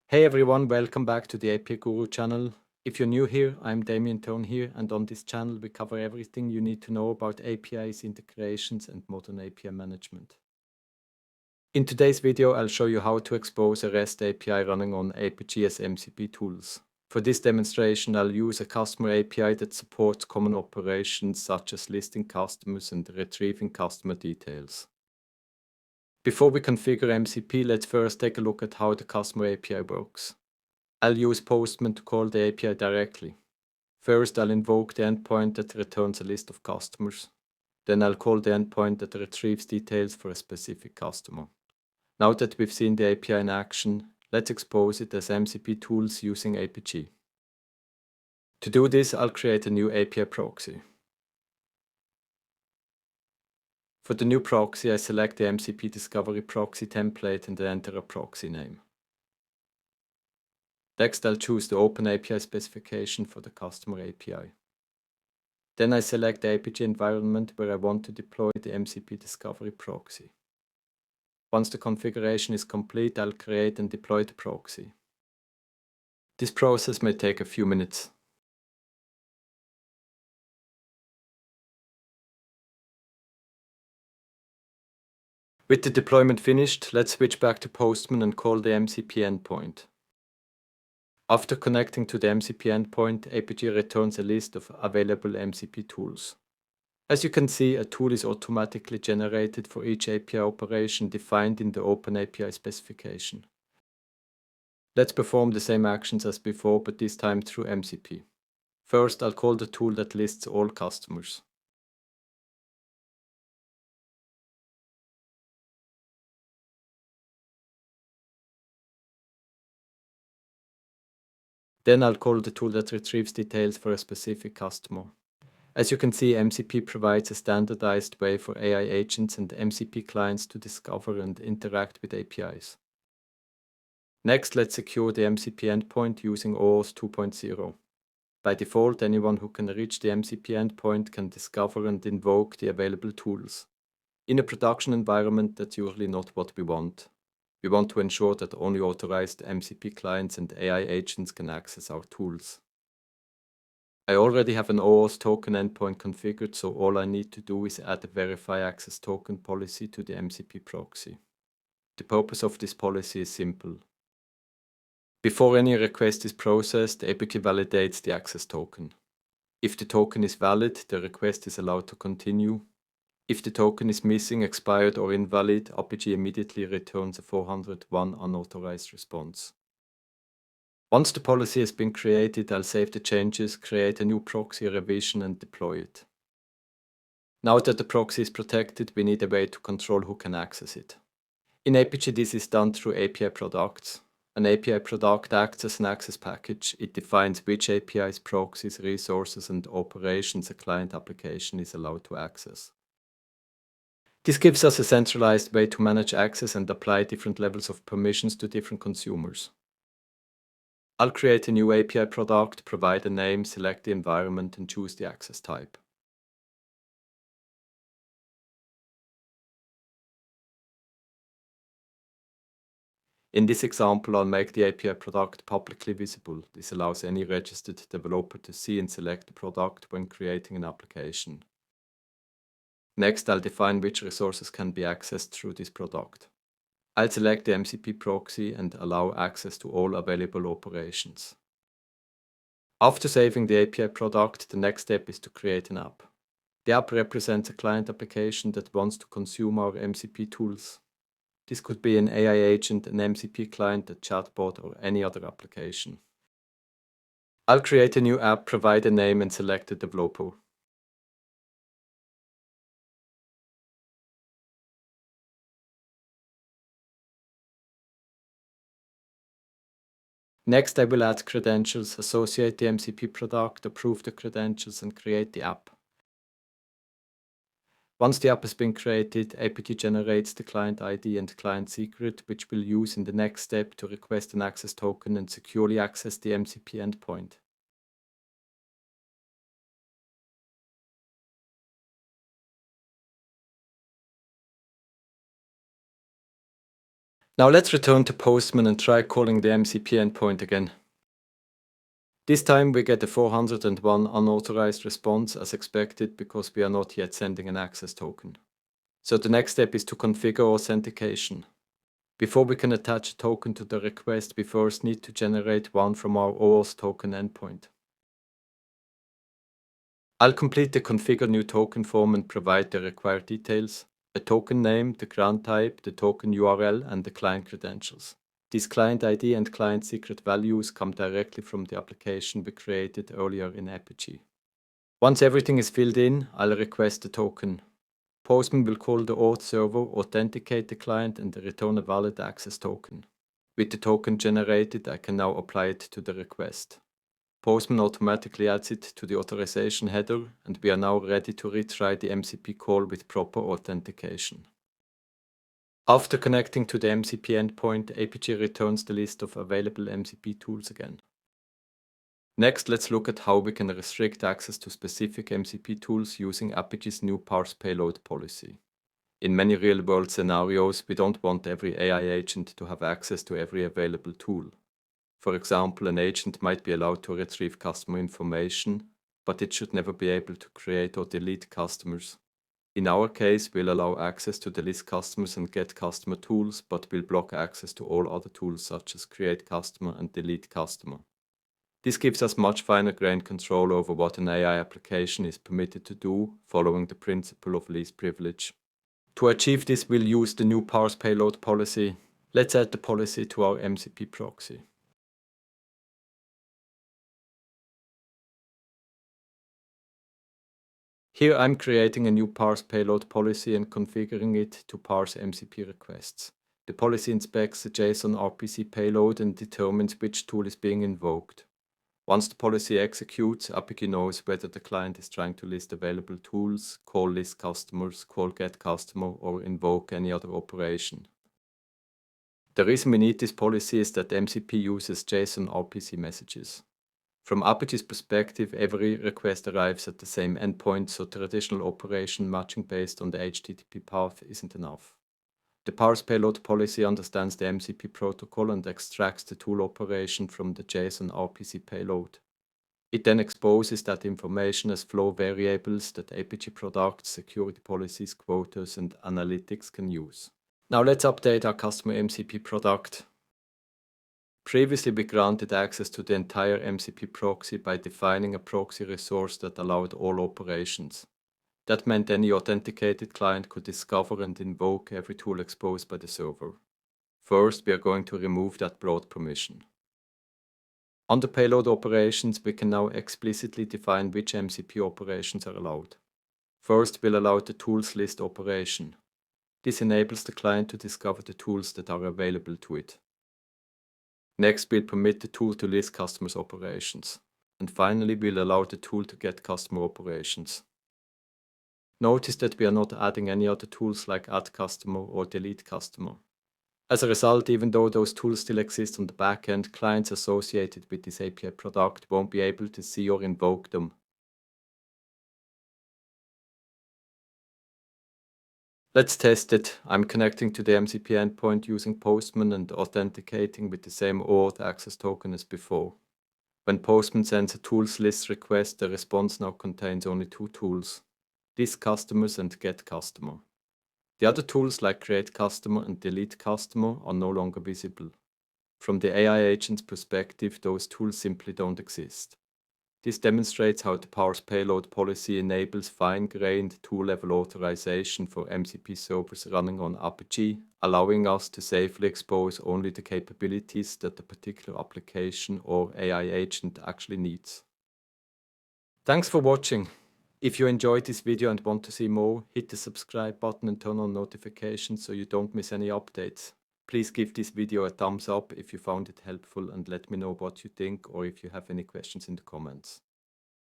Hey everyone, welcome back to the APIGURU channel. If you're new here, I'm Damien Tone here, and on this channel we cover everything you need to know about APIs, integrations, and modern API management. In today's video, I'll show you how to expose a REST API running on Apigee as MCP tools. For this demonstration, I'll use a customer API that supports common operations such as listing customers and retrieving customer details. Before we configure MCP, let's first take a look at how the customer API works. I'll use Postman to call the API directly. First, I'll invoke the endpoint that returns a list of customers. Then I'll call the endpoint that retrieves details for a specific customer. Now that we've seen the API in action, let's expose it as MCP tools using Apigee. To do this, I'll create a new API proxy. For the new proxy, I select the MCP Discovery Proxy template and enter a proxy name. Next, I'll choose the OpenAPI specification for the customer API. Then I select the Apigee environment where I want to deploy the MCP Discovery Proxy. Once the configuration is complete, I'll create and deploy the proxy. This process may take a few minutes. With the deployment finished, let's switch back to Postman and call the MCP endpoint. After connecting to the MCP endpoint, Apigee returns a list of available MCP tools. As you can see, a tool is automatically generated for each API operation defined in the OpenAPI specification. Let's perform the same actions as before, but this time through MCP. First, I'll call the tool that lists all customers. Then I'll call the tool that retrieves details for a specific customer. As you can see, MCP provides a standardized way for AI agents and MCP clients to discover and interact with APIs. Next, let's secure the MCP endpoint using OAuth 2.0. By default, anyone who can reach the MCP endpoint can discover and invoke the available tools. In a production environment, that's usually not what we want. We want to ensure that only authorized MCP clients and AI agents can access our tools. I already have an OAuth token endpoint configured, so all I need to do is add a verify access token policy to the MCP proxy. The purpose of this policy is simple. Before any request is processed, Apigee validates the access token. If the token is valid, the request is allowed to continue. If the token is missing, expired, or invalid, Apigee immediately returns a 401 unauthorized response. Once the policy has been created, I'll save the changes, create a new proxy revision, and deploy it. Now that the proxy is protected, we need a way to control who can access it. In Apigee, this is done through API products. An API product acts as an access package. It defines which APIs, proxies, resources, and operations a client application is allowed to access. This gives us a centralized way to manage access and apply different levels of permissions to different consumers. I'll create a new API product, provide a name, select the environment, and choose the access type. In this example, I'll make the API product publicly visible. This allows any registered developer to see and select the product when creating an application. Next, I'll define which resources can be accessed through this product. I'll select the MCP proxy and allow access to all available operations. After saving the API product, the next step is to create an app. The app represents a client application that wants to consume our MCP tools. This could be an AI agent, an MCP client, a chatbot, or any other application. I'll create a new app, provide a name, and select a developer. Next, I will add credentials, associate the MCP product, approve the credentials, and create the app. Once the app has been created, Apigee generates the client ID and client secret, which we'll use in the next step to request an access token and securely access the MCP endpoint. Now let's return to Postman and try calling the MCP endpoint again. This time we get a 401 unauthorized response as expected because we are not yet sending an access token. So the next step is to configure authentication. Before we can attach a token to the request, we first need to generate one from our OAuth token endpoint. I'll complete the configure new token form and provide the required details: a token name, the grant type, the token URL, and the client credentials. These client ID and client secret values come directly from the application we created earlier in Apigee. Once everything is filled in, I'll request the token. Postman will call the auth server, authenticate the client, and return a valid access token. With the token generated, I can now apply it to the request. Postman automatically adds it to the authorization header, and we are now ready to retry the MCP call with proper authentication. After connecting to the MCP endpoint, Apigee returns the list of available MCP tools again. Next, let's look at how we can restrict access to specific MCP tools using Apigee's new ParsePayload policy. In many real-world scenarios, we don't want every AI agent to have access to every available tool. For example, an agent might be allowed to retrieve customer information, but it should never be able to create or delete customers. In our case, we'll allow access to the list customers and get customer tools, but we'll block access to all other tools such as create customer and delete customer. This gives us much finer-grained control over what an AI application is permitted to do, following the principle of least privilege. To achieve this, we'll use the new ParsePayload policy. Let's add the policy to our MCP proxy. Here I'm creating a new ParsePayload policy and configuring it to parse MCP requests. The policy inspects the JSON-RPC payload and determines which tool is being invoked. Once the policy executes, Apigee knows whether the client is trying to list available tools, call list customers, call get customer, or invoke any other operation. The reason we need this policy is that MCP uses JSON-RPC messages. From Apigee's perspective, every request arrives at the same endpoint, so traditional operation matching based on the HTTP path isn't enough. The ParsePayload policy understands the MCP protocol and extracts the tool operation from the JSON-RPC payload. It then exposes that information as flow variables that Apigee products, security policies, quotas, and analytics can use. Now let's update our customer MCP product. Previously, we granted access to the entire MCP proxy by defining a proxy resource that allowed all operations. That meant any authenticated client could discover and invoke every tool exposed by the server. First, we are going to remove that broad permission. Under payload operations, we can now explicitly define which MCP operations are allowed. First, we'll allow the tools list operation. This enables the client to discover the tools that are available to it. Next, we'll permit the tool to list customers' operations. And finally, we'll allow the tool to get customer operations. Notice that we are not adding any other tools like add customer or delete customer. As a result, even though those tools still exist on the backend, clients associated with this API product won't be able to see or invoke them. Let's test it. I'm connecting to the MCP endpoint using Postman and authenticating with the same OAuth access token as before. When Postman sends a tools list request, the response now contains only two tools: list customers and get customer. The other tools like create customer and delete customer are no longer visible. From the AI agent's perspective, those tools simply don't exist. This demonstrates how the ParsePayload policy enables fine-grained tool-level authorization for MCP servers running on Apigee, allowing us to safely expose only the capabilities that the particular application or AI agent actually needs. Thanks for watching. If you enjoyed this video and want to see more, hit the subscribe button and turn on notifications so you don't miss any updates. Please give this video a thumbs up if you found it helpful and let me know what you think or if you have any questions in the comments.